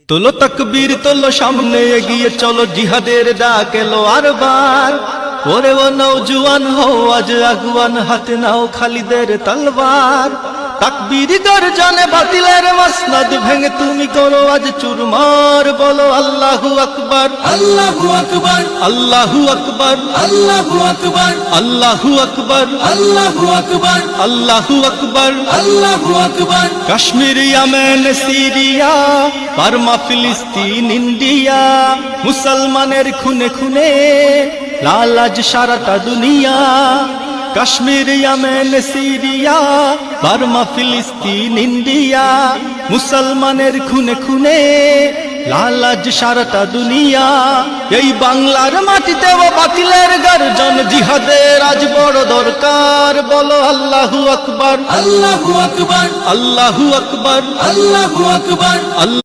তোলো তাকবীর তোলো সামনে এগিয়ে চলো জিহাদের ডাক এলো আরবার। ওরে ও নওজোয়ান হও আজ আগুয়ান, হাতে নাও খালিদের তলবার। তাকবীর গর্জনে বাতিলের মাসনদ ভেঙে তুমি করো আজ চুরমার। বলো আল্লাহু আকবার, আল্লাহু আকবার, আল্লাহু আকবার, আল্লাহু আকবার, আল্লাহু আকবার, আল্লাহু আকবার, আল্লাহু আকবার। আল্লাহু আকবার। কাশ্মীর, ইয়েমেন, সিরিয়া, বার্মা, ফিলিস্তিন, ইন্ডিয়া, মুসলমানের খুনে খুনে লাল আজ সারাটা দুনিয়া। কাশ্মীর, ইয়েমেন, সিরিয়া, বার্মা, ফিলিস্তিন, ইন্ডিয়া, মুসলমানের খুনে খুনে লাল আজ সারাটা দুনিয়া। এই বাংলার মাটিতেও বাতিলের গর্জন, জিহাদের আজ বড় দরকার। বলো আল্লাহু আকবার, আল্লাহু আকবার, আল্লাহু আকবার, আল্লাহু আকবার। আল্লাহ